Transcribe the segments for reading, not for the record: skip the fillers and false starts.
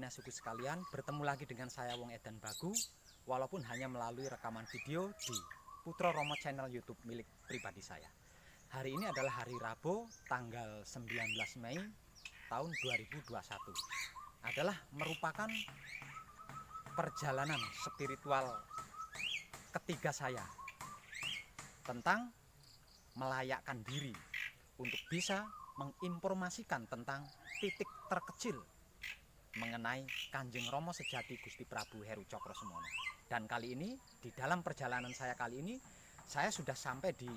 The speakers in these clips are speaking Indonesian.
Minasuku sekalian, bertemu lagi dengan saya Wong Edan Bagu, walaupun hanya melalui rekaman video di Putro Romo channel YouTube milik pribadi saya. Hari ini adalah hari Rabu, tanggal 19 Mei tahun 2021. Adalah merupakan perjalanan spiritual ketiga saya tentang melayakkan diri untuk bisa menginformasikan tentang titik terkecil mengenai Kanjeng Rama Sejati Gusti Prabu Heru Cokrosemono. Dan kali ini, di dalam perjalanan saya kali ini, saya sudah sampai di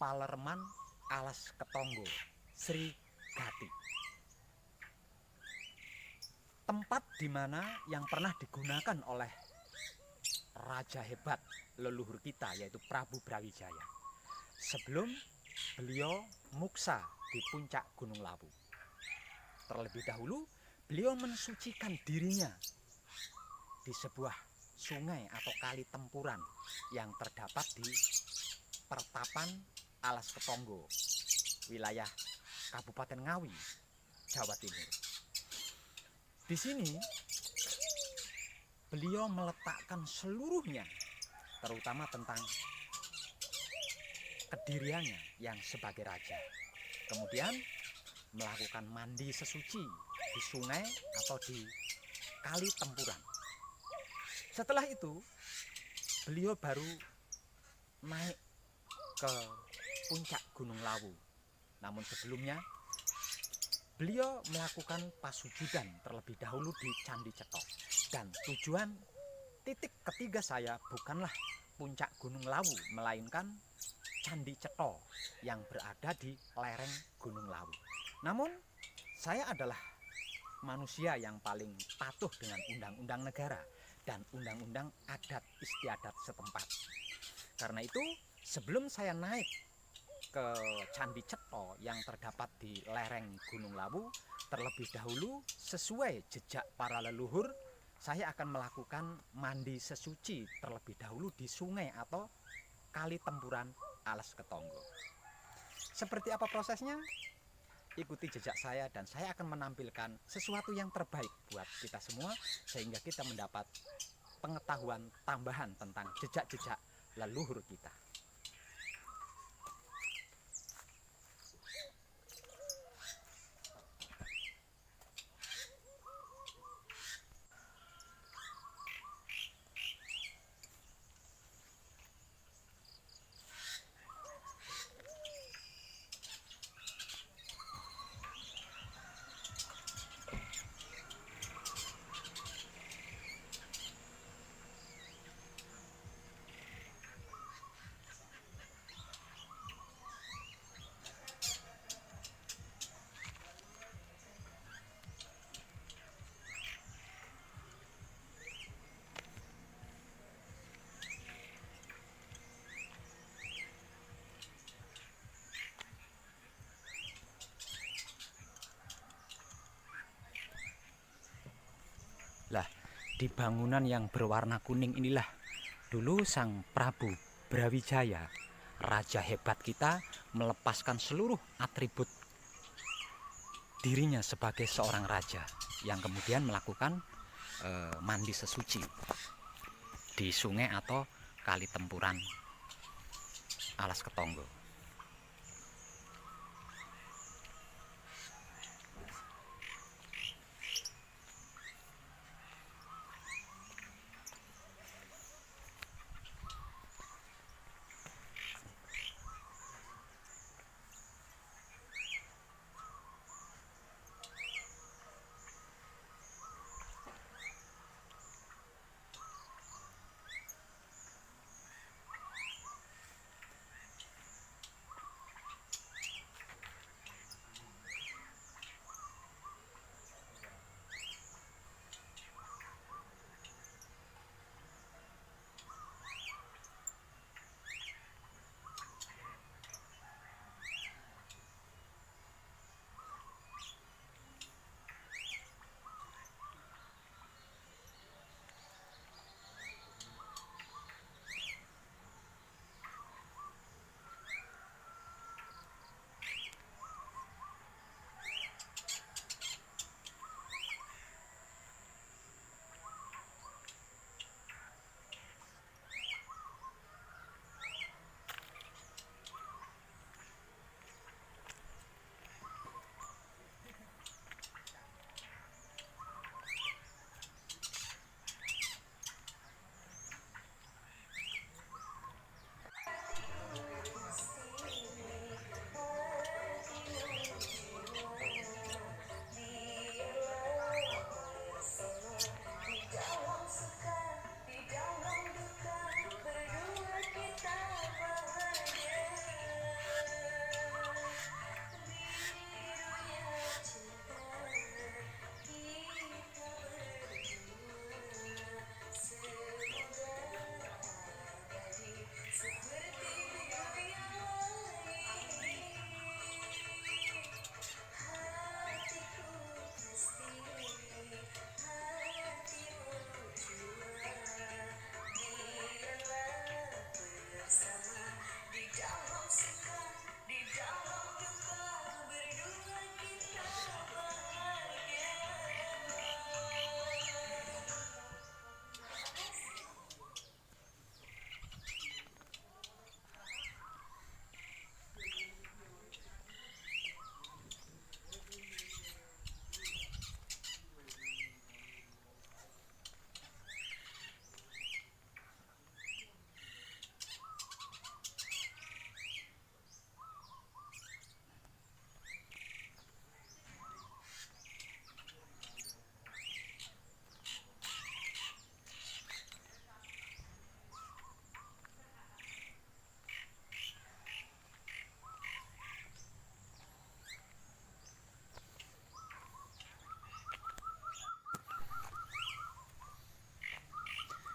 Palerman Alas Ketonggo, Sri Gati. Tempat di mana yang pernah digunakan oleh raja hebat leluhur kita, yaitu Prabu Brawijaya, sebelum beliau muksa di puncak Gunung Lawu. Terlebih dahulu beliau mensucikan dirinya di sebuah sungai atau kali tempuran yang terdapat di Pertapan Alas Ketonggo, wilayah Kabupaten Ngawi, Jawa Timur. Di sini beliau meletakkan seluruhnya, terutama tentang kediriannya yang sebagai raja. Kemudian melakukan mandi sesuci di sungai atau di kali tempuran. Setelah itu beliau baru naik ke puncak Gunung Lawu. Namun sebelumnya beliau melakukan pasujudan terlebih dahulu di Candi Cetok. Dan tujuan titik ketiga saya bukanlah puncak Gunung Lawu, melainkan Candi Cetok yang berada di lereng Gunung Lawu. Namun saya adalah manusia yang paling patuh dengan undang-undang negara dan undang-undang adat istiadat setempat. Karena itu sebelum saya naik ke Candi Cetok yang terdapat di lereng Gunung Lawu, terlebih dahulu sesuai jejak para leluhur, saya akan melakukan mandi sesuci terlebih dahulu di sungai atau kali tempuran Alas Ketonggo. Seperti apa prosesnya? Ikuti jejak saya dan saya akan menampilkan sesuatu yang terbaik buat kita semua, sehingga kita mendapat pengetahuan tambahan tentang jejak-jejak leluhur kita. Lah, di bangunan yang berwarna kuning inilah dulu Sang Prabu Brawijaya, raja hebat kita, melepaskan seluruh atribut dirinya sebagai seorang raja yang kemudian melakukan mandi sesuci di sungai atau kali tempuran Alas Ketonggo.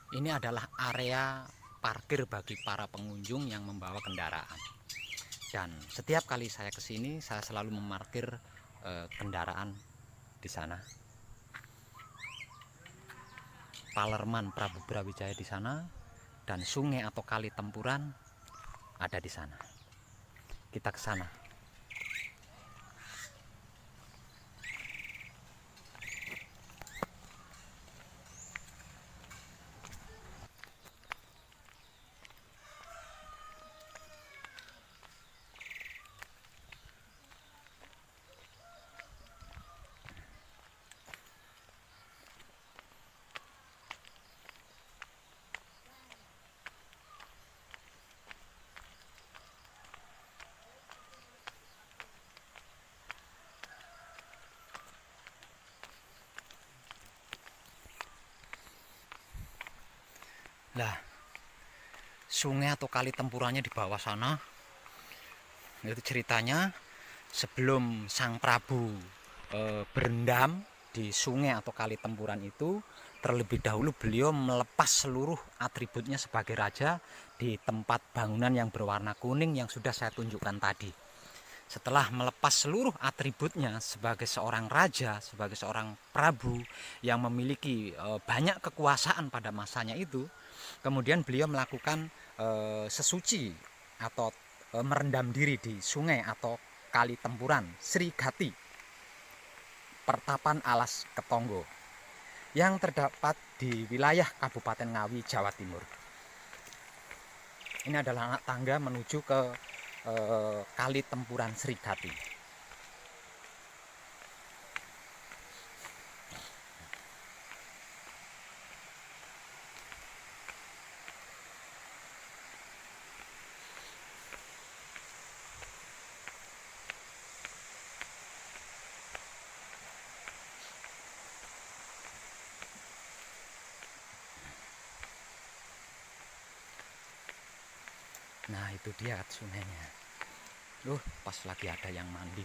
Ini adalah area parkir bagi para pengunjung yang membawa kendaraan. Dan setiap kali saya ke sini, saya selalu memarkir kendaraan di sana. Palerman Prabu Brawijaya di sana, dan sungai atau kali Tempuran ada di sana. Kita ke sana. Lah, sungai atau kali Tempurannya di bawah sana. Itu ceritanya sebelum Sang Prabu berendam di sungai atau kali Tempuran itu, terlebih dahulu beliau melepas seluruh atributnya sebagai raja di tempat bangunan yang berwarna kuning yang sudah saya tunjukkan tadi. Setelah melepas seluruh atributnya sebagai seorang raja, sebagai seorang prabu yang memiliki banyak kekuasaan pada masanya itu, kemudian beliau melakukan sesuci atau merendam diri di sungai atau kali Tempuran Sri Gati, Pertapan Alas Ketonggo, yang terdapat di wilayah Kabupaten Ngawi, Jawa Timur. Ini adalah anak tangga menuju ke kali Tempuran Sri Gati. Nah, itu dia sungainya. Pas lagi ada yang mandi.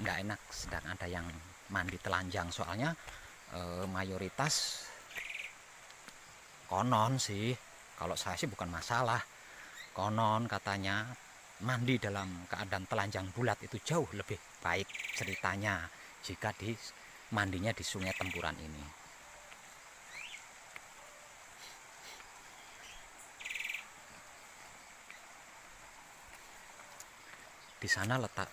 Nggak enak sedang ada yang mandi telanjang, soalnya mayoritas konon sih, kalau saya sih bukan masalah, konon katanya mandi dalam keadaan telanjang bulat itu jauh lebih baik ceritanya jika mandinya di sungai Tempuran ini. Di sana letak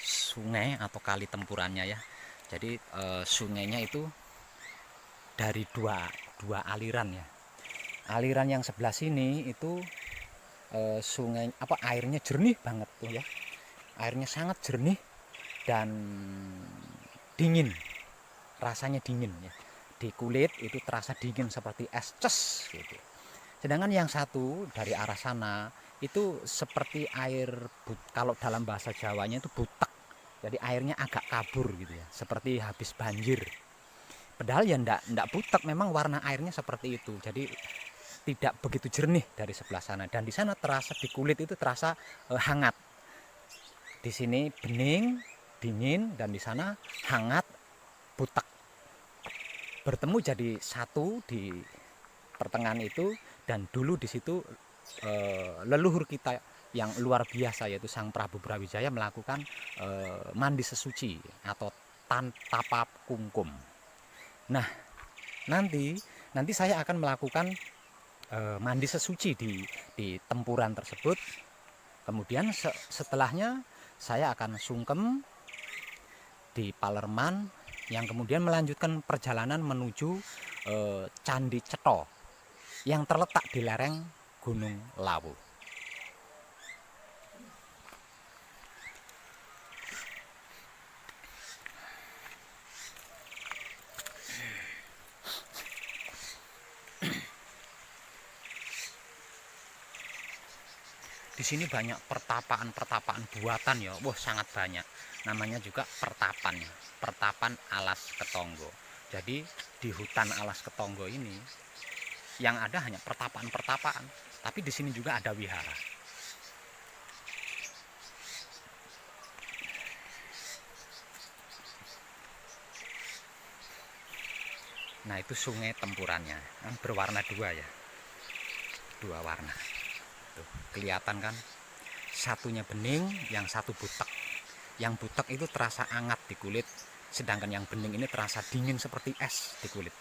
sungai atau kali Tempurannya ya. Jadi sungainya itu dari dua aliran ya. Aliran yang sebelah sini itu sungai airnya jernih banget tuh ya. Airnya sangat jernih dan dingin. Rasanya dingin ya. Di kulit itu terasa dingin seperti es ces gitu. Sedangkan yang satu dari arah sana itu seperti air kalau dalam bahasa Jawanya itu butek. Jadi airnya agak kabur gitu ya, seperti habis banjir. Padahal ya ndak butek, memang warna airnya seperti itu. Jadi tidak begitu jernih dari sebelah sana, dan di sana terasa di kulit itu terasa hangat. Di sini bening, dingin, dan di sana hangat, butek. Bertemu jadi satu di pertengahan itu, dan dulu di situ leluhur kita yang luar biasa yaitu Sang Prabu Brawijaya melakukan mandi sesuci atau tapa kungkum. Nah, nanti saya akan melakukan mandi sesuci di Tempuran tersebut. Kemudian setelahnya saya akan sungkem di Palerman, yang kemudian melanjutkan perjalanan menuju Candi Cetha yang terletak di lereng Gunung Lawu. Di sini banyak pertapaan buatan ya, sangat banyak. Namanya juga pertapan ya, Pertapan Alas Ketonggo. Jadi di hutan Alas Ketonggo ini yang ada hanya pertapaan-pertapaan, tapi di sini juga ada wihara. Nah, itu sungai tempurannya, kan berwarna dua ya, dua warna. Tuh, kelihatan kan? Satunya bening, yang satu butek. Yang butek itu terasa hangat di kulit, sedangkan yang bening ini terasa dingin seperti es di kulit.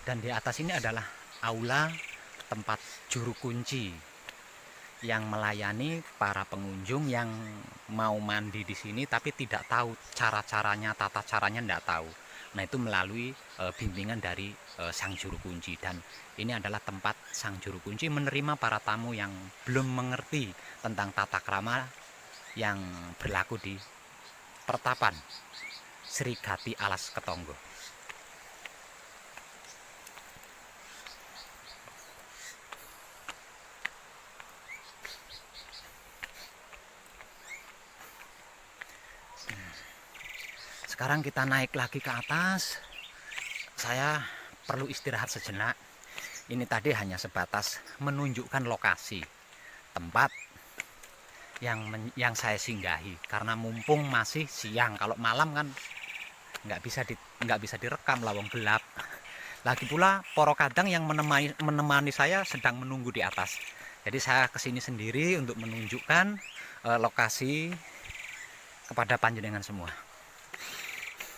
Dan di atas ini adalah aula tempat juru kunci yang melayani para pengunjung yang mau mandi di sini tapi tidak tahu cara-caranya, tata caranya tidak tahu. Nah, itu melalui bimbingan dari sang juru kunci, dan ini adalah tempat sang juru kunci menerima para tamu yang belum mengerti tentang tata krama yang berlaku di Pertapan Sri Gati Alas Ketonggo. Sekarang kita naik lagi ke atas. Saya perlu istirahat sejenak. Ini tadi hanya sebatas menunjukkan lokasi tempat yang saya singgahi, karena mumpung masih siang. Kalau malam kan nggak bisa direkam, lawang gelap. Lagi pula Poro Kadang yang menemani saya sedang menunggu di atas. Jadi saya kesini sendiri untuk menunjukkan lokasi kepada panjenengan semua.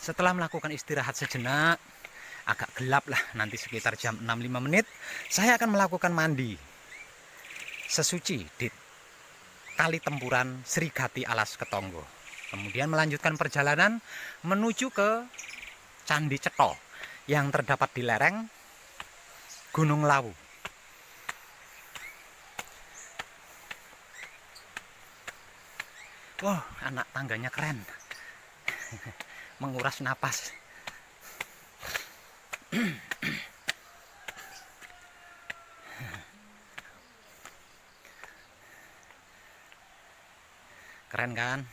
Setelah melakukan istirahat sejenak, agak gelap lah, nanti sekitar jam 6.05 menit, saya akan melakukan mandi sesuci di Kali Tempuran Sri Gati Alas Ketonggo. Kemudian melanjutkan perjalanan menuju ke Candi Cetha yang terdapat di lereng Gunung Lawu. Wah, anak tangganya keren. Menguras napas. Keren kan?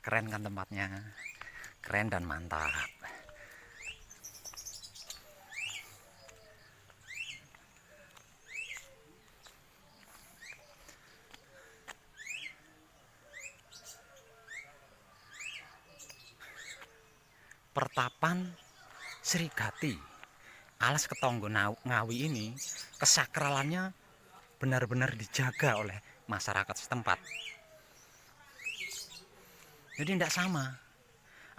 Keren kan tempatnya? Keren dan mantap. Pertapan Sri Gati Alas Ketonggo Ngawi ini kesakralannya benar-benar dijaga oleh masyarakat setempat. Jadi tidak sama.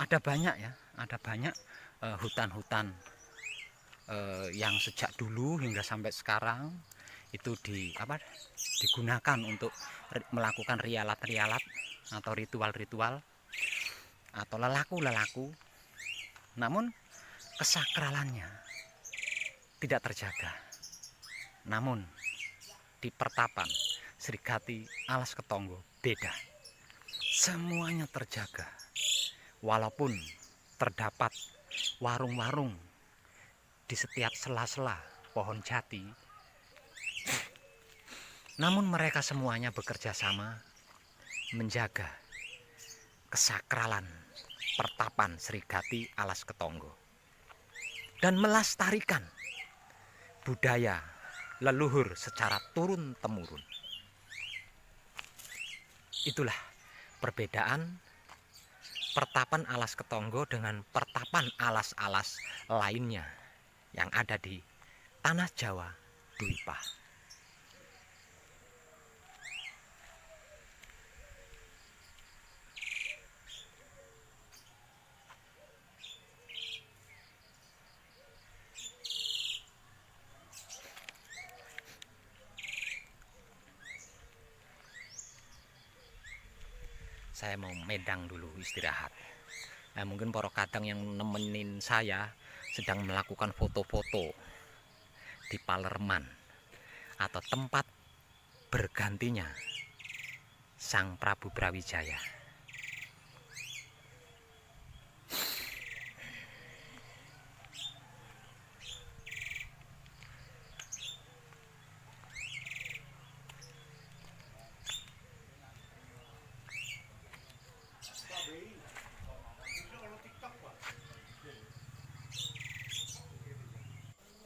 Ada banyak ya, ada banyak hutan-hutan yang sejak dulu hingga sampai sekarang itu digunakan untuk melakukan rialat-rialat atau ritual-ritual atau lelaku-lelaku. Namun kesakralannya tidak terjaga. Namun di Pertapan Sri Gati Alas Ketonggo beda. Semuanya terjaga. Walaupun terdapat warung-warung di setiap sela-sela pohon jati, namun mereka semuanya bekerja sama menjaga kesakralan Pertapan Sri Gati Alas Ketonggo dan melestarikan budaya leluhur secara turun-temurun. Itulah perbedaan Pertapan Alas Ketonggo dengan pertapan alas-alas lainnya yang ada di tanah Jawa Dwipa. Saya mau medang dulu istirahat. Nah, mungkin Poro Kadang yang nemenin saya sedang melakukan foto-foto di Palerman atau tempat bergantinya Sang Prabu Brawijaya.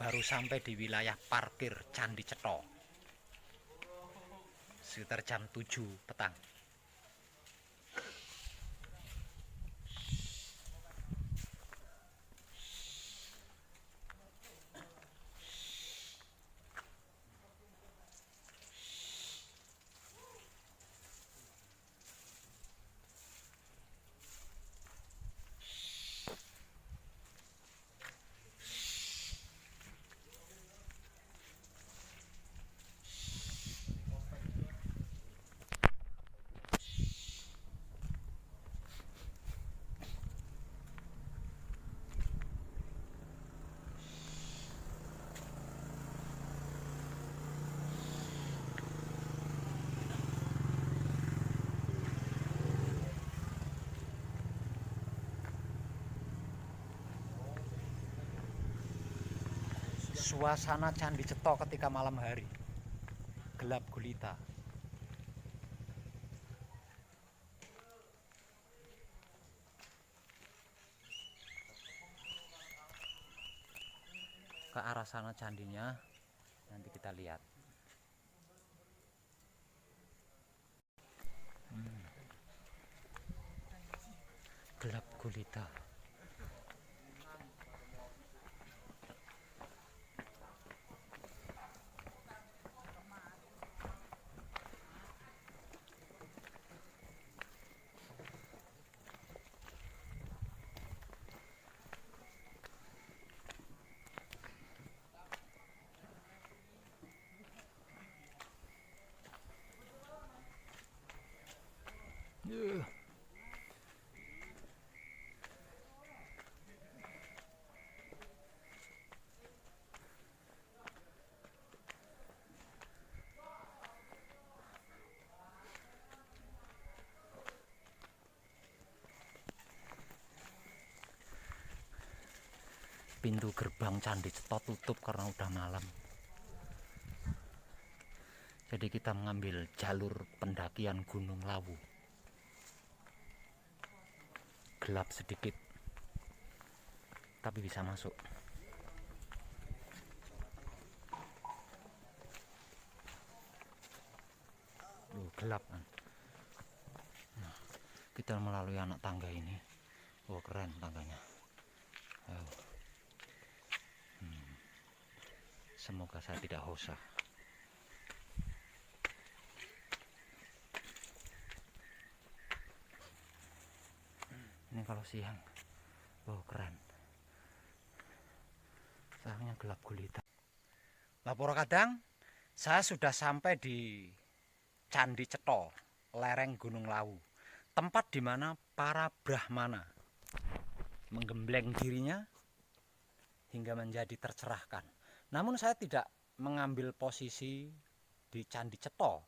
baru sampai di wilayah parkir Candi Cetha sekitar jam 7 petang. Suasana Candi Cetha ketika malam hari, gelap gulita. Ke arah sana candinya, nanti kita lihat. Gelap gulita. Pintu gerbang Candi Cetha tutup karena udah malam. Jadi kita mengambil jalur pendakian Gunung Lawu. Gelap sedikit, tapi bisa masuk. Gelap kan. Nah, kita melalui anak tangga ini. Oh, keren tangganya. Semoga saya tidak hosah. Ini kalau siang, oh keren. Sayangnya gelap gulita. Lapor kadang, saya sudah sampai di Candi Cetha, lereng Gunung Lawu, tempat di mana para Brahmana menggembleng dirinya hingga menjadi tercerahkan. Namun saya tidak mengambil posisi di Candi Cetha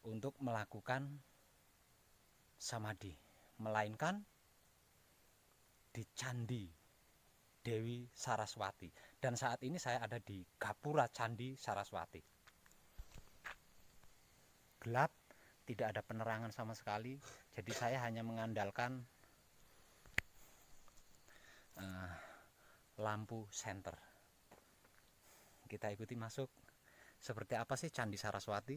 untuk melakukan samadhi, melainkan di Candi Dewi Saraswati. Dan saat ini saya ada di Gapura Candi Saraswati. Gelap, tidak ada penerangan sama sekali, jadi saya hanya mengandalkan lampu senter. Kita ikuti masuk. Seperti apa sih Candi Saraswati?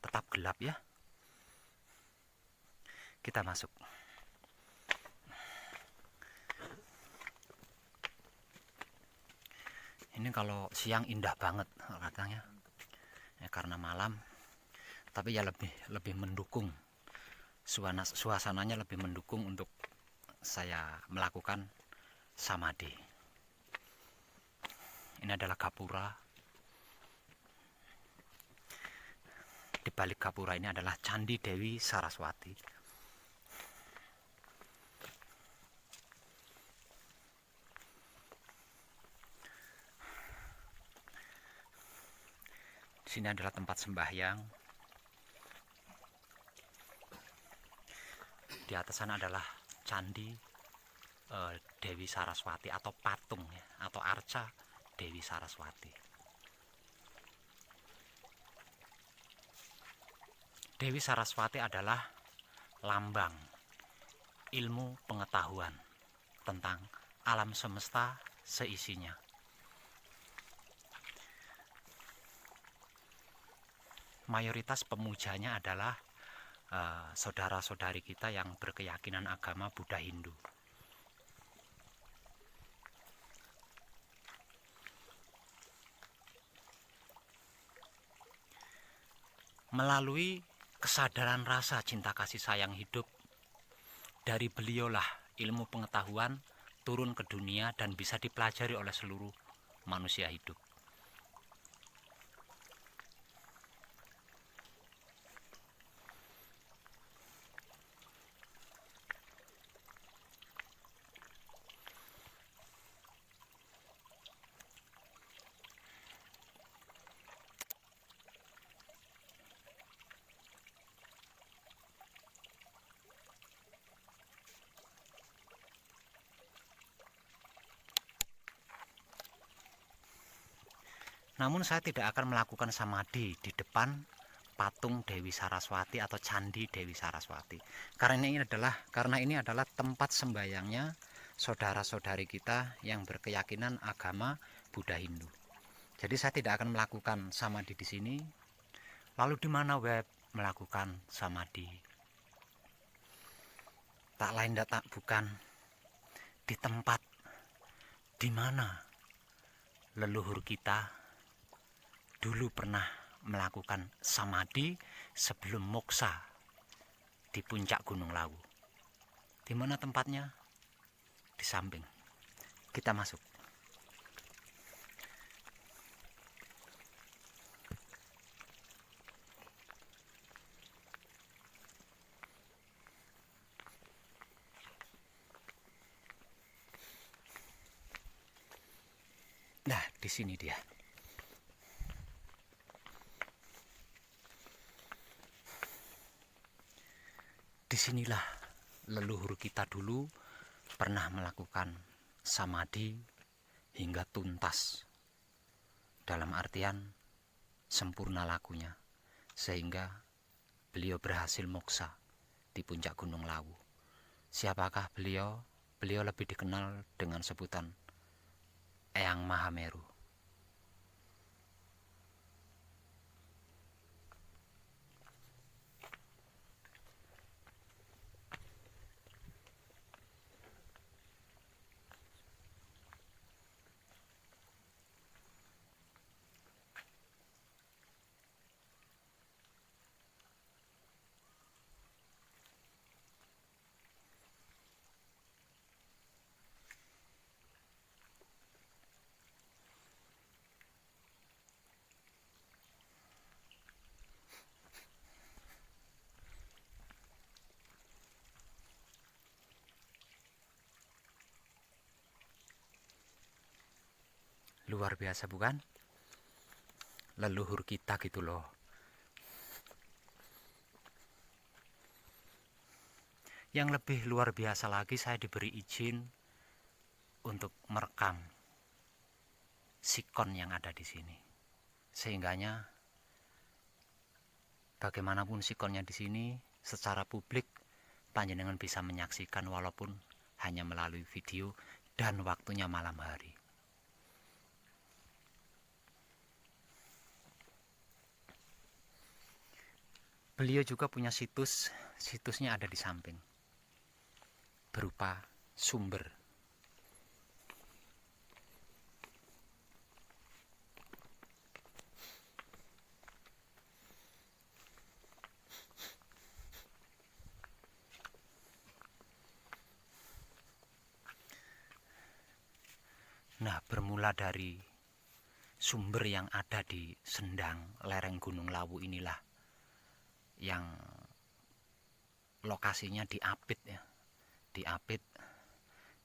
Tetap gelap ya. Kita masuk. Ini kalau siang indah banget katanya. Ya, karena malam, tapi ya lebih mendukung. Suasananya lebih mendukung untuk saya melakukan samadhi. Ini adalah Gapura. Di balik Gapura ini adalah Candi Dewi Saraswati. Di sini adalah tempat sembahyang. Di atas sana adalah Candi Dewi Saraswati atau patung ya, atau arca Dewi Saraswati. Dewi Saraswati adalah lambang ilmu pengetahuan. tentang alam semesta seisinya. Mayoritas pemujanya adalah saudara-saudari kita yang berkeyakinan agama Buddha Hindu. Melalui kesadaran rasa cinta kasih sayang hidup, dari beliaulah ilmu pengetahuan turun ke dunia dan bisa dipelajari oleh seluruh manusia hidup. Namun saya tidak akan melakukan samadhi di depan patung Dewi Saraswati atau candi Dewi Saraswati. Karena ini adalah tempat sembayangnya saudara-saudari kita yang berkeyakinan agama Buddha Hindu. Jadi saya tidak akan melakukan samadhi di sini. Lalu di mana web melakukan samadhi? Tak lain tak bukan di tempat di mana leluhur kita dulu pernah melakukan samadhi sebelum moksa di puncak Gunung Lawu. Di mana tempatnya? Di samping. Kita masuk. Nah, di sini dia. Disinilah leluhur kita dulu pernah melakukan samadhi hingga tuntas, dalam artian sempurna lakunya, sehingga beliau berhasil moksa di puncak Gunung Lawu. Siapakah beliau? Beliau lebih dikenal dengan sebutan Eyang Mahameru. Luar biasa bukan? Leluhur kita gitu loh. Yang lebih luar biasa lagi, saya diberi izin untuk merekam sikon yang ada di sini. Sehingganya bagaimanapun sikonnya di sini, secara publik panjenengan bisa menyaksikan walaupun hanya melalui video dan waktunya malam hari. Beliau juga punya situsnya ada di samping, berupa sumber. Nah, bermula dari sumber yang ada di sendang lereng Gunung Lawu inilah, yang lokasinya di Apit ya. Di Apit,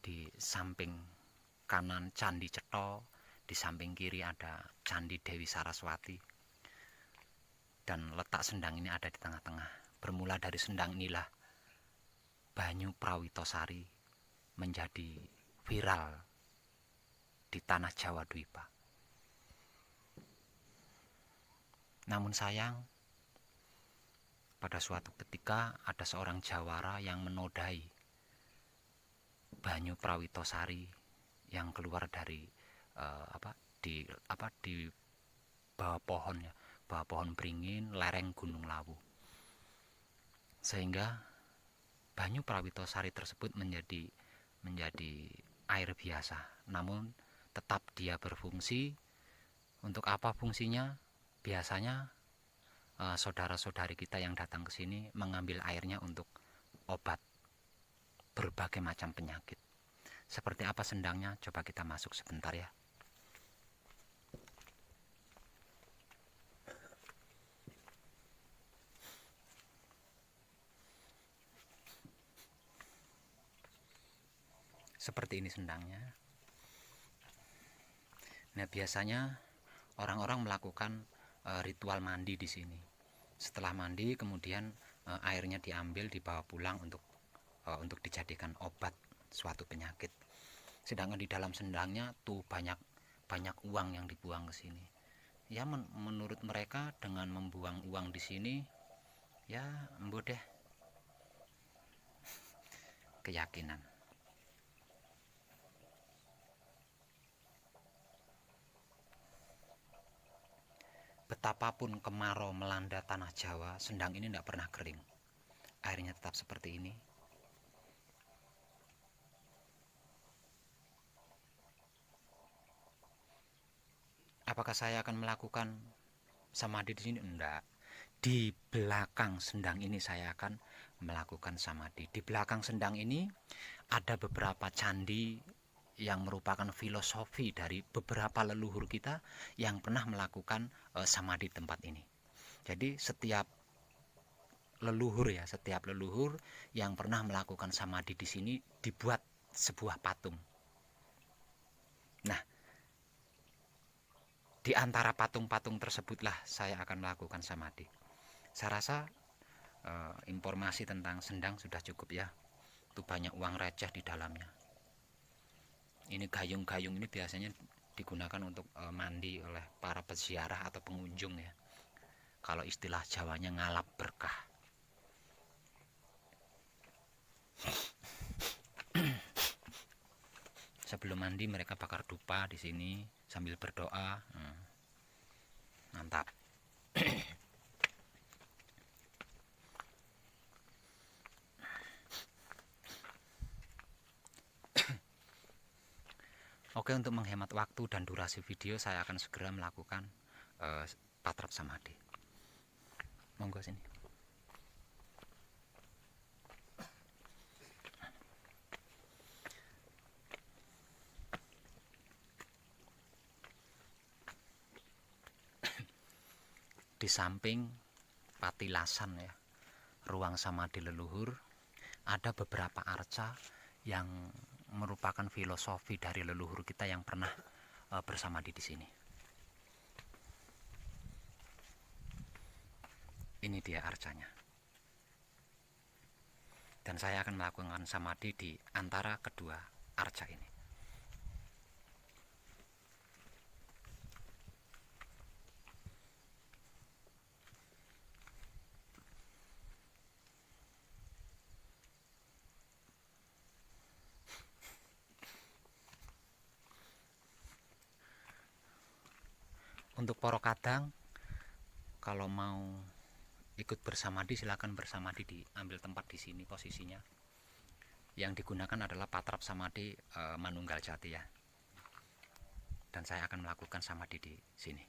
di samping kanan Candi Cetha, di samping kiri ada Candi Dewi Saraswati, dan letak sendang ini ada di tengah-tengah. Bermula dari sendang inilah Banyu Prawitosari menjadi viral di tanah Jawa Dwipa. Namun sayang, pada suatu ketika ada seorang jawara yang menodai banyu Prawitosari yang keluar dari di bawah pohon ya, bawah pohon beringin lereng Gunung Lawu, sehingga banyu Prawitosari tersebut menjadi air biasa, namun tetap dia berfungsi. Untuk apa fungsinya? Biasanya saudara-saudari kita yang datang ke sini mengambil airnya untuk obat berbagai macam penyakit. Seperti apa sendangnya? Coba kita masuk sebentar ya. Seperti ini sendangnya. Nah, biasanya orang-orang melakukan ritual mandi di sini. Setelah mandi, kemudian airnya diambil, dibawa pulang untuk dijadikan obat suatu penyakit. Sedangkan di dalam sendangnya tuh banyak uang yang dibuang ke sini. Ya, menurut mereka dengan membuang uang di sini, ya embo deh, keyakinan. Betapapun kemarau melanda tanah Jawa, sendang ini tidak pernah kering. Airnya tetap seperti ini. Apakah saya akan melakukan samadhi di sini? Enggak. Di belakang sendang ini saya akan melakukan samadhi. Di belakang sendang ini ada beberapa candi yang merupakan filosofi dari beberapa leluhur kita yang pernah melakukan samadhi di tempat ini. Jadi setiap leluhur yang pernah melakukan samadhi di sini dibuat sebuah patung. Nah, di antara patung-patung tersebutlah saya akan melakukan samadhi. Saya rasa informasi tentang sendang sudah cukup ya. Itu banyak uang receh di dalamnya. Ini gayung-gayung ini biasanya digunakan untuk mandi oleh para peziarah atau pengunjung ya. Kalau istilah Jawanya ngalap berkah. Sebelum mandi mereka bakar dupa di sini sambil berdoa. Mantap. Oke, untuk menghemat waktu dan durasi video, saya akan segera melakukan patrap samadhi. Monggo sini. Di samping patilasan ya, ruang samadhi leluhur, ada beberapa arca yang merupakan filosofi dari leluhur kita yang pernah bersamadhi di sini. Ini dia arcanya. Dan saya akan melakukan samadhi di antara kedua arca ini. Untuk poro kadang, kalau mau ikut bersamadhi silakan bersamadhi, diambil tempat di sini posisinya. Yang digunakan adalah patrap samadhi Manunggal Jati ya. Dan saya akan melakukan samadhi di sini.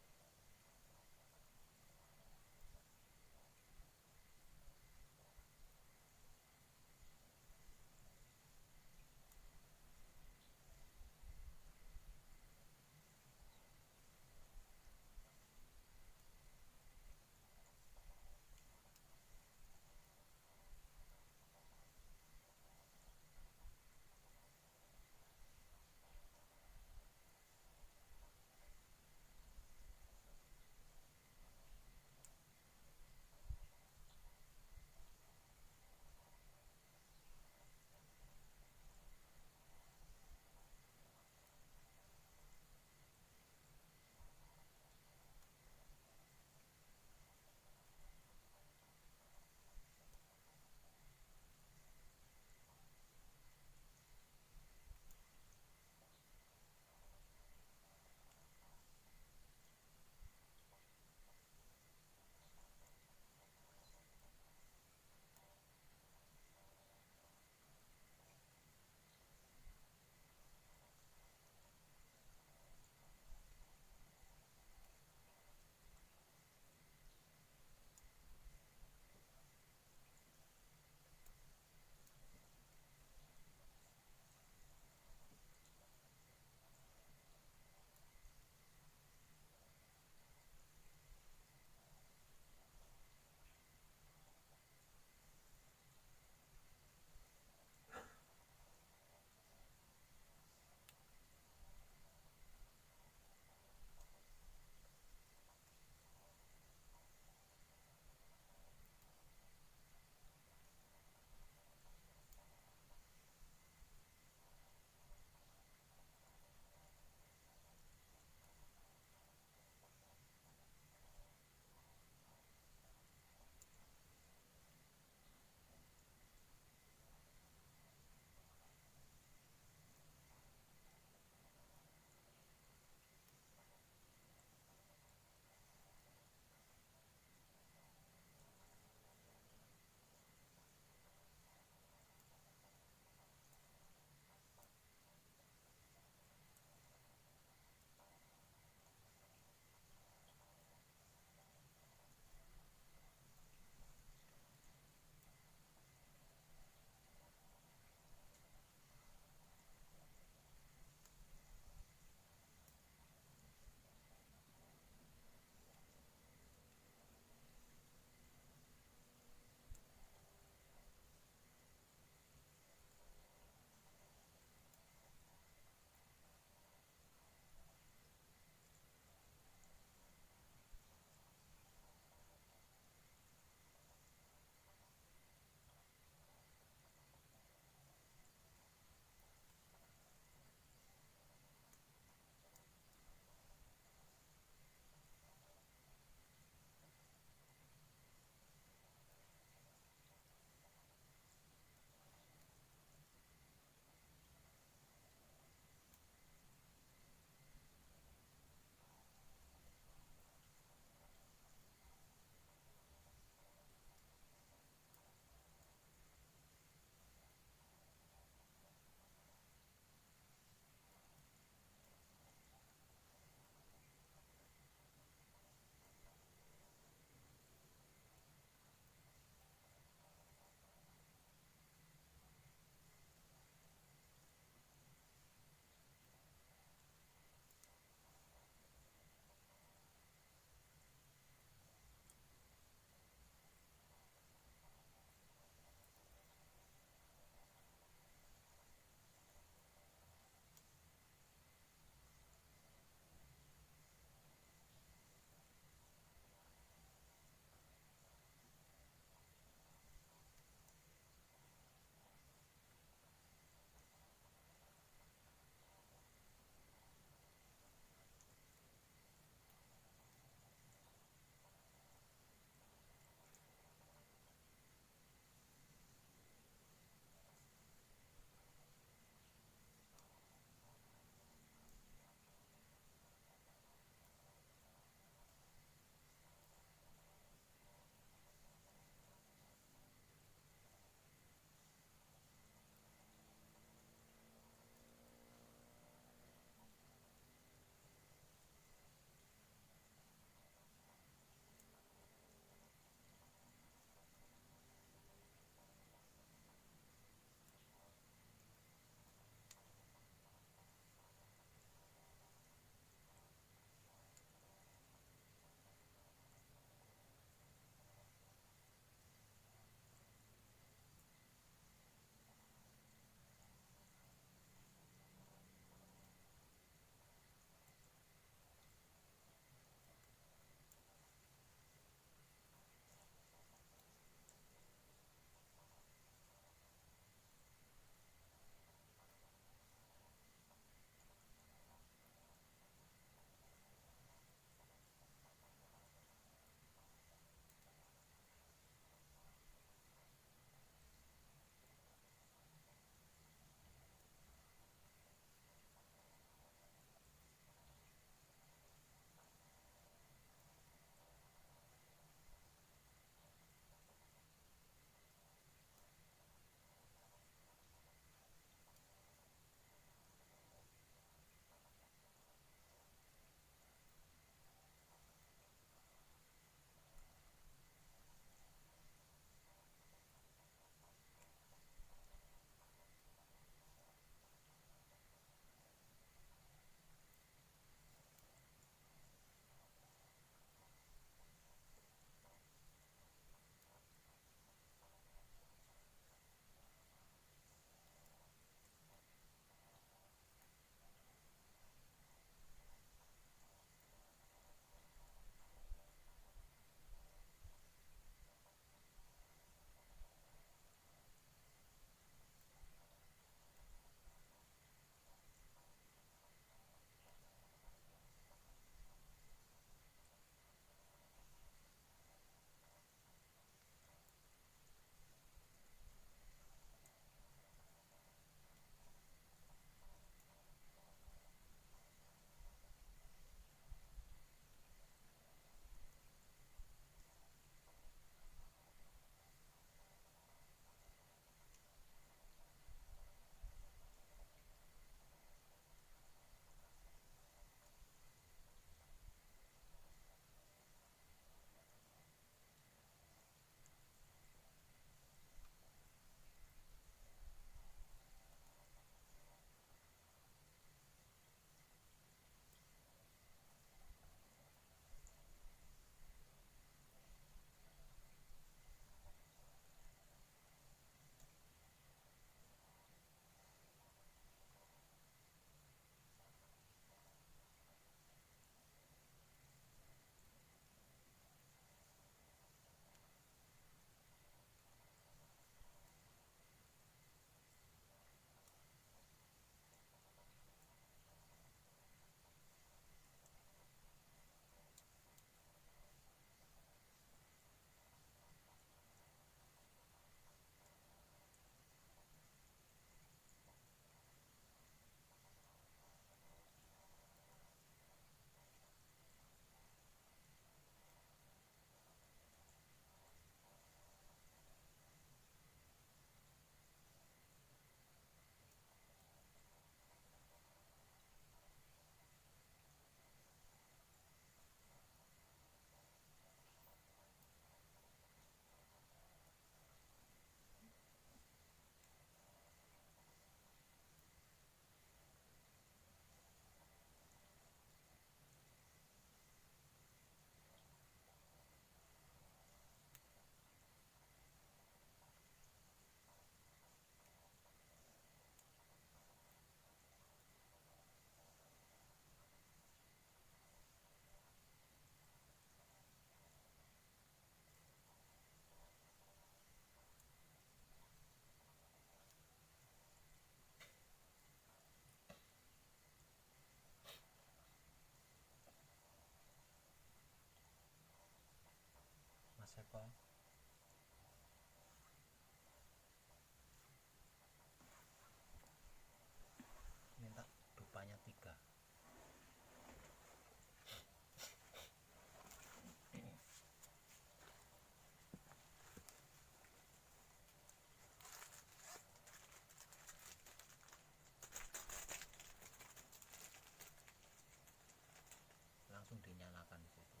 langsung dinyalakan di situ.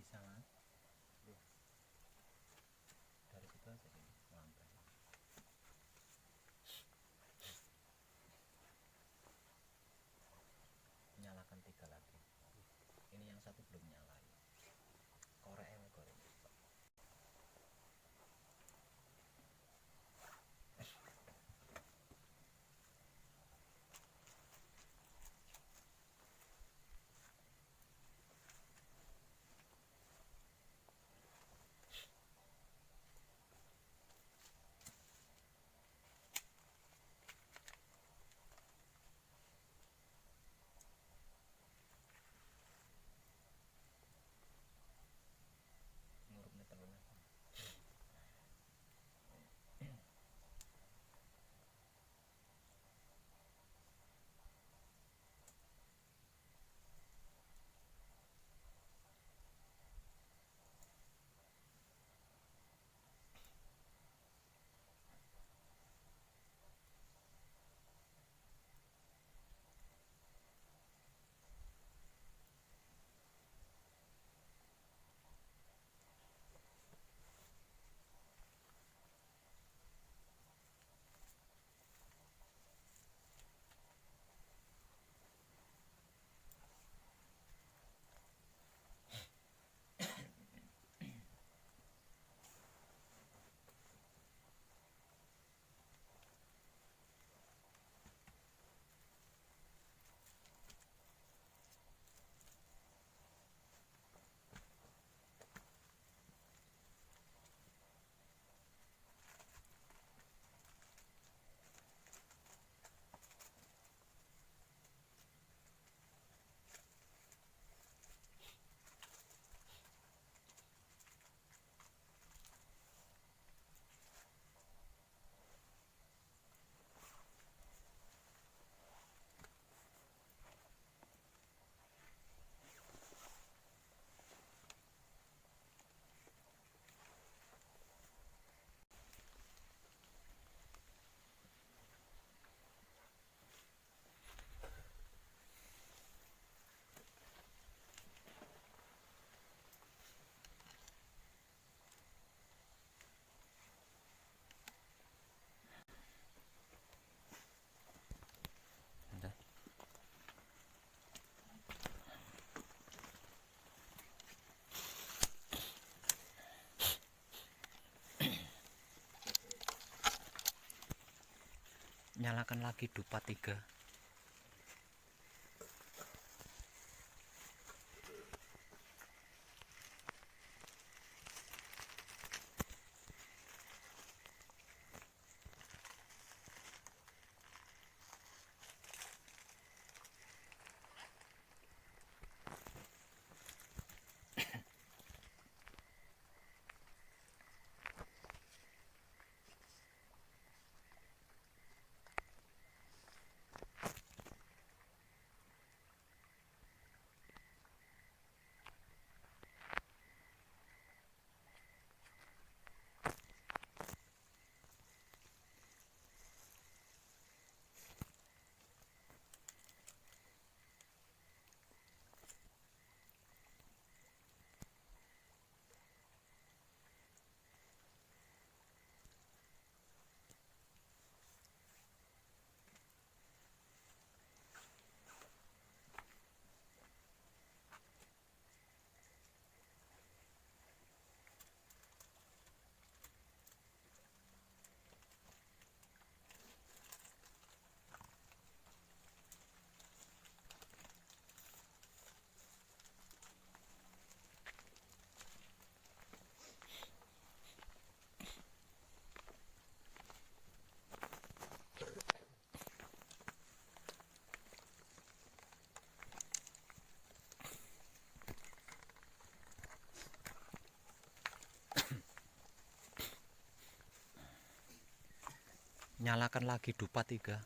Bisa kan? Dari situ aja ini lampu. Nyalakan 3 lagi. Ini yang satu belum nyala. Korek goreng. Ngurupnya terlalu. Nyalakan lagi dupa 3. Nyalakan lagi dupa 3.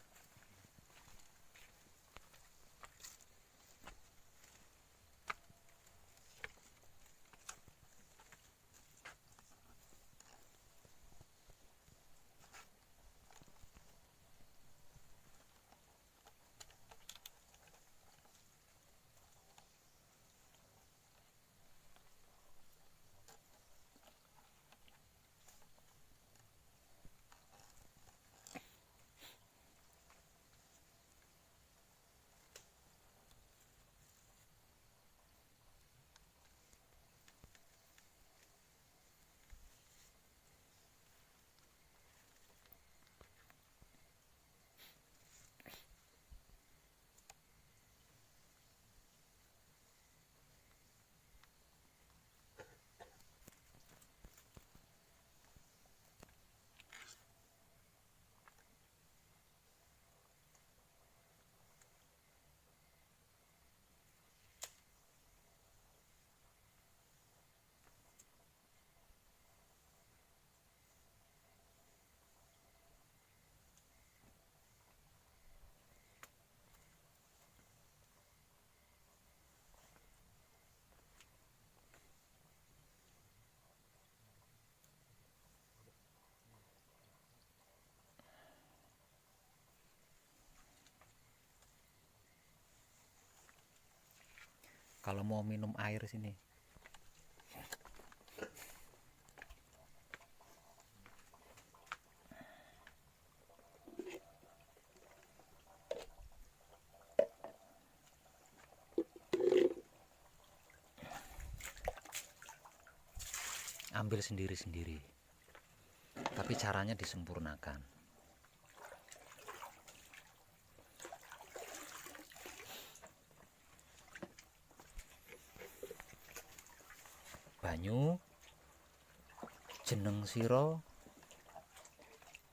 Kalau mau minum air sini. Ambil sendiri-sendiri. Tapi caranya disempurnakan. Banyu jeneng sira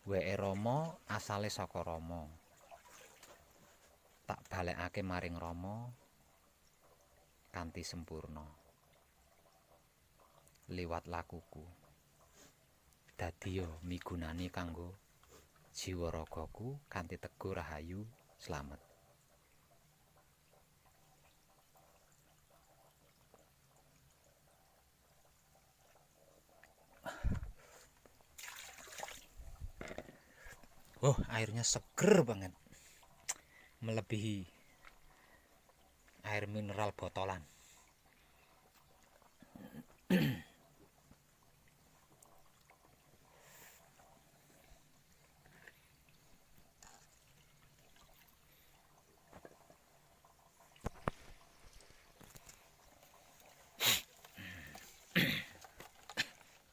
weke Rama asale saka Rama. Tak balekake maring Rama kanthi sempurna. Liwat lakuku. Dadiya migunani kanggo jiwa ragaku kanthi teguh rahayu slamet. Oh, airnya seger banget. Melebihi air mineral botolan.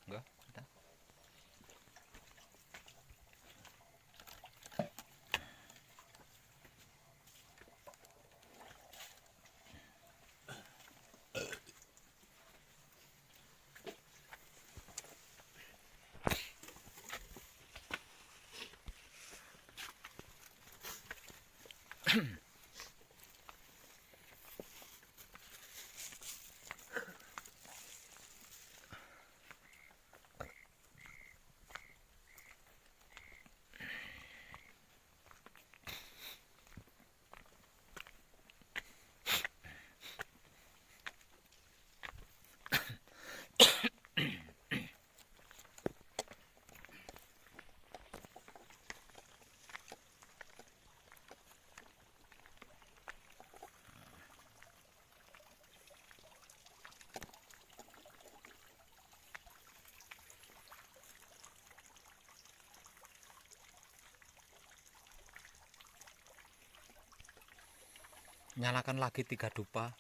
Enggak, udah. Nyalakan lagi 3 dupa.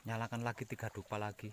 Nyalakan lagi 3 dupa lagi.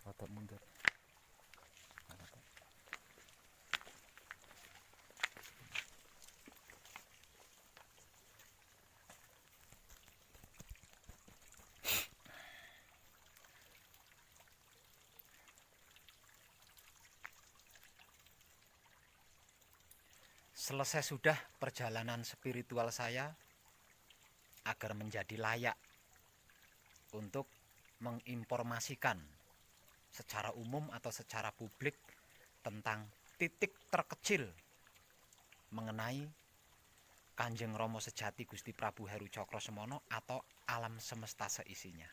Rotok mundur. Selesai sudah perjalanan spiritual saya agar menjadi layak untuk menginformasikan secara umum atau secara publik tentang titik terkecil mengenai Kanjeng Rama sejati Gusti Prabu Heru Cokrosemono atau alam semesta seisinya.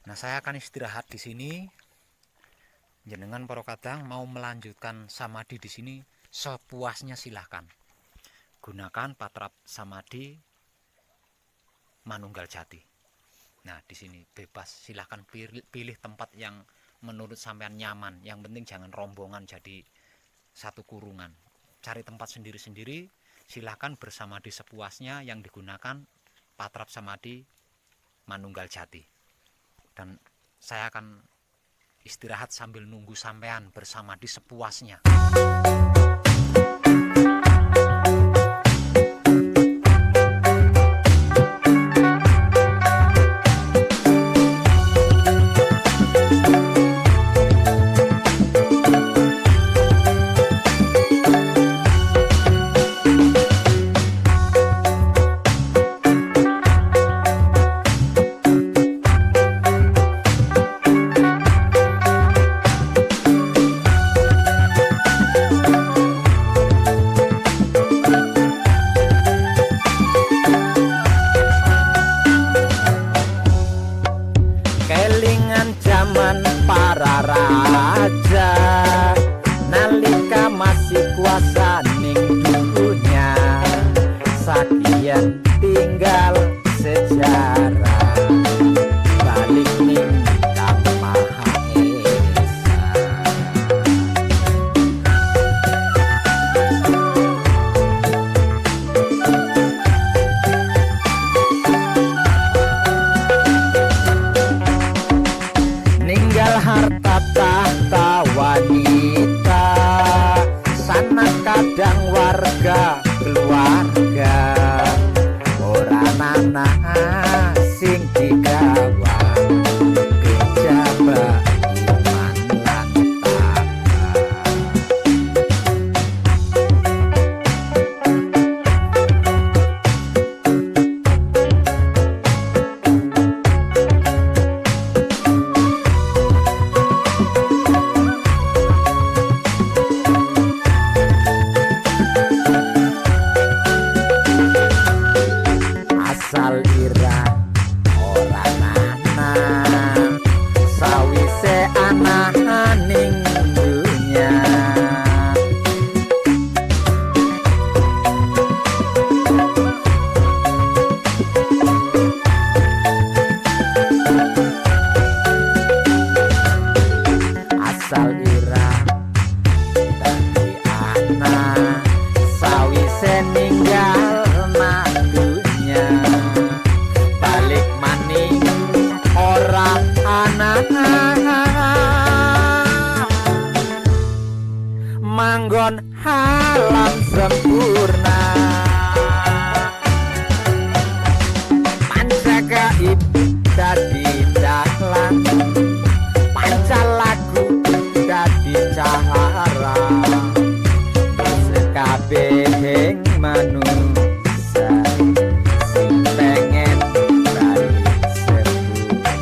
Nah, saya akan istirahat di sini. Jenengan para kadang mau melanjutkan samadhi di sini sepuasnya silahkan. Gunakan patrap samadhi Manunggal Jati. Nah, di sini bebas, silahkan pilih tempat yang menurut sampean nyaman. Yang penting jangan rombongan jadi satu kurungan. Cari tempat sendiri-sendiri, silahkan bersamadhi sepuasnya. Yang digunakan patrap samadhi Manunggal Jati. Dan saya akan istirahat sambil nunggu sampean bersamadhi sepuasnya. Kelingan zaman para raja nalika masih kuasa ning dunia, sakian tinggal sejarah balik ning Kang Maha Esa. Ninggal harta anak manggon alam sempurna gaib dadi dahlan pancalaku dadi cahara sekabehing manusia sing pengen balik sempurna.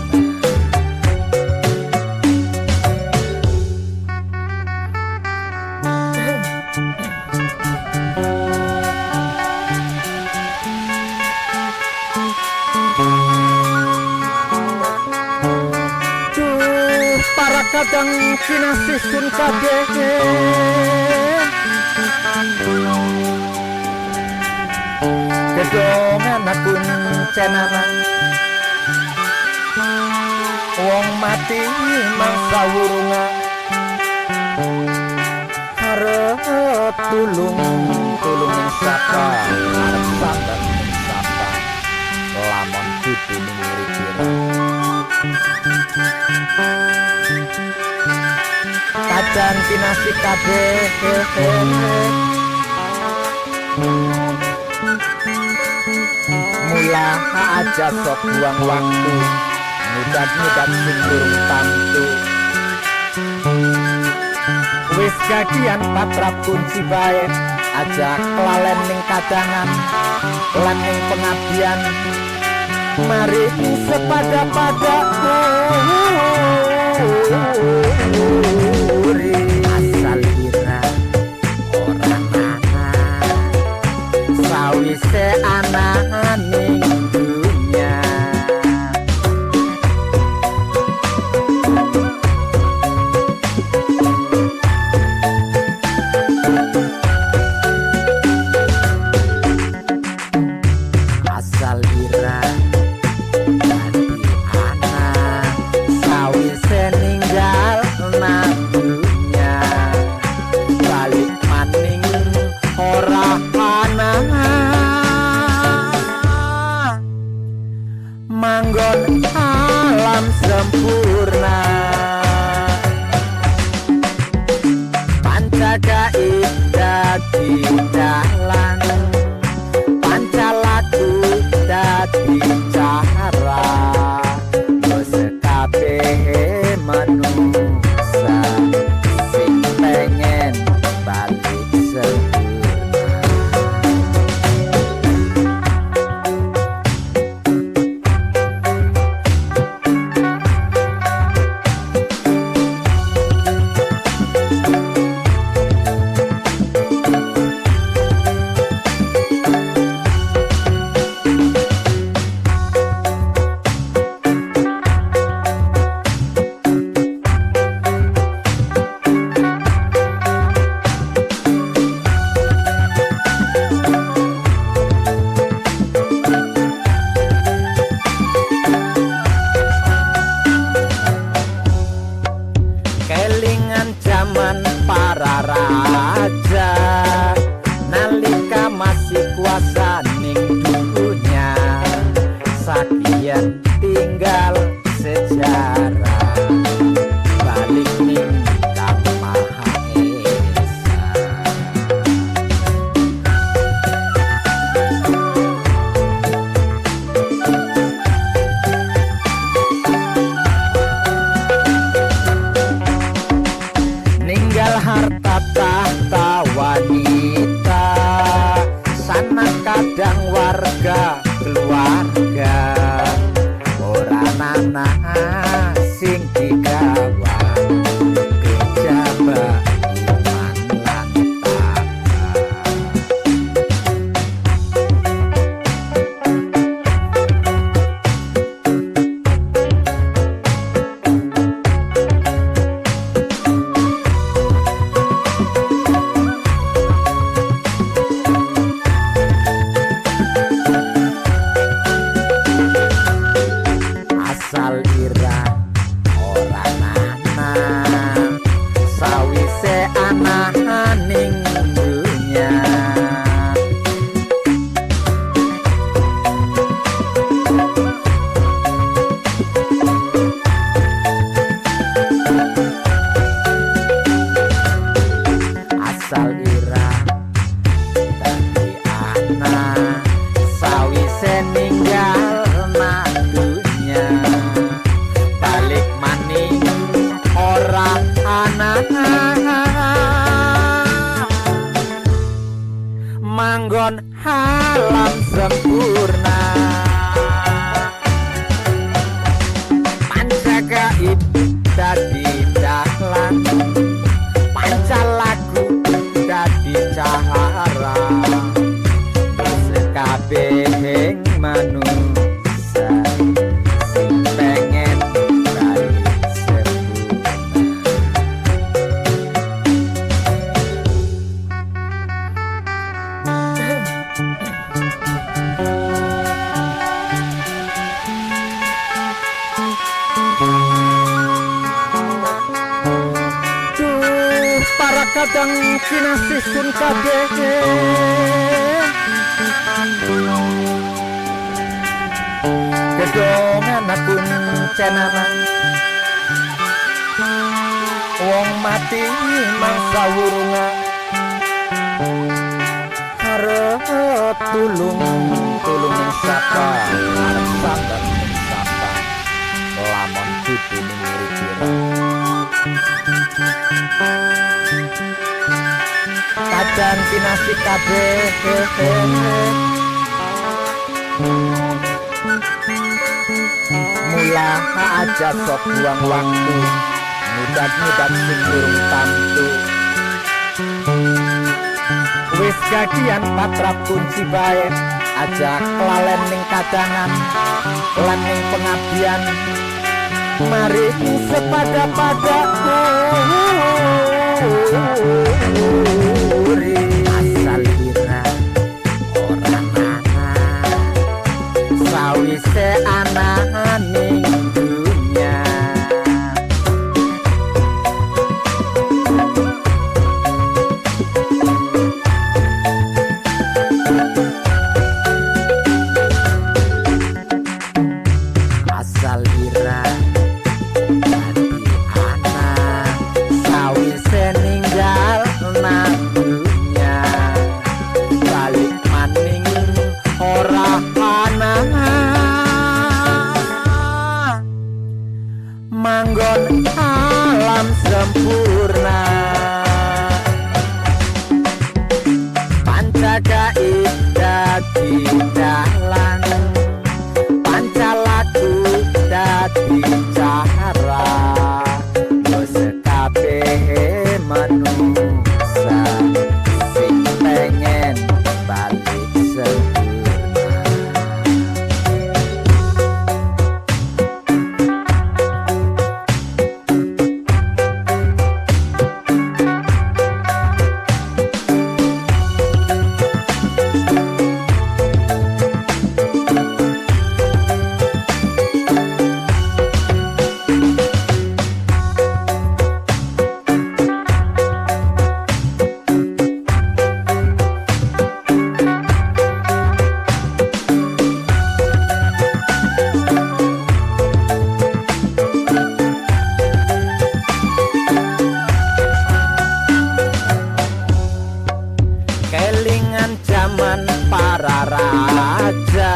Para kadang kinasih sun kabeh gedongan pun cenanan wong mati mangsa wurungan harap tulung sapa harap sabar sapa lamun kudu ngirikira kadang kinasih kabeh mula aja sok buang waktu mudat-mudat syukur tantu wis kagian patrap kunci bae aja kelalen ning kadangan lan ning pengabdian mari sepada-pada asal ira ora anak sawise anak ning dunya asal ira ninggal nadunya balik maning ora ana manggon alam sempurna pancagaib dadi dalan pancalaku dadi cara kabeh manusia sing pengen balik sempurna. Kelingan zaman para raja nalika masih kuasa ning dunya sakian tinggal sejarah balik ning Kang Maha Esa. Ninggal harta tahta wanita sanak kadang warga keluarga ora nana sing digawa kejaba iman lan takwa. Asal ira Duh, para kadang kinasih sun kabeh. Gedongan pun cenana wong mati mangsa wurunga harap tulung sapa harap sabar sapa lamun kudu nguripira kadang kinasih kabeh mula aja sok buang waktu mudat-mudat sing durung tamtu wis kadian patrap kunci bae aja kelalen ning kadangan lan ning pengabdian mari sepada-pada asal ira ora ana sawise ana ning dunya asal ira dadi anak sawise ninggal nang dunya balik maning ora ana manggon alam sempurna pancagaib dadi dalan pancalaku dadi cara kabeh manusa sing pengen balik sempurna kelingan zaman para raja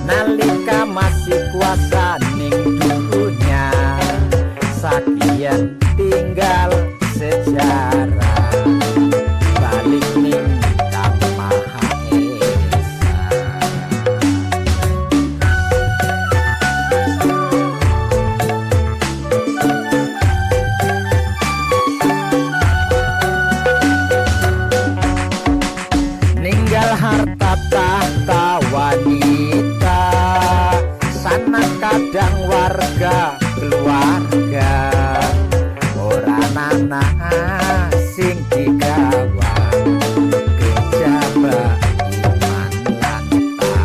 nalika masih kuasa ning dunya sakian tinggal sejarah balik ning Kang Maha Esa ninggal harta tahta wanita sana kadang warga keluarga ora nana sing digawa kejaba iman lan takwa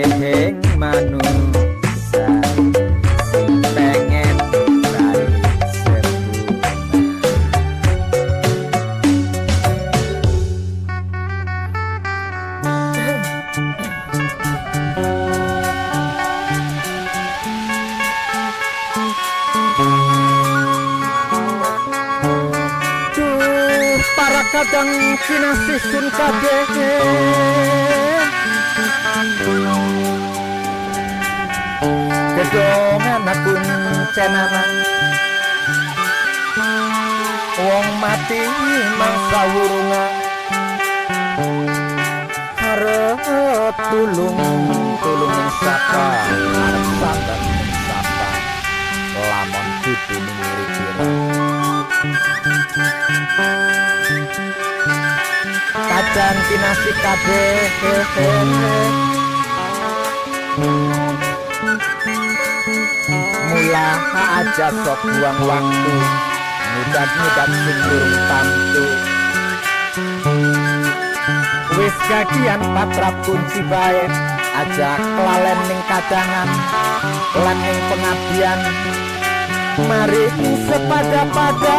kabehing manusia pengen balik para kadang kinasih sun kabeh gedongan aku cenana wong mati mangsa wurunga harap tulung sapa harap sabar sapa lamun kudu ngiri-kira kadang kinasih kabeh mula aja sok buang waktu mudat-mudat sing durung tamtu wis kagian patrap kunci bae aja kelalen ning kadangan lan ning pengabdian mari sepada-pada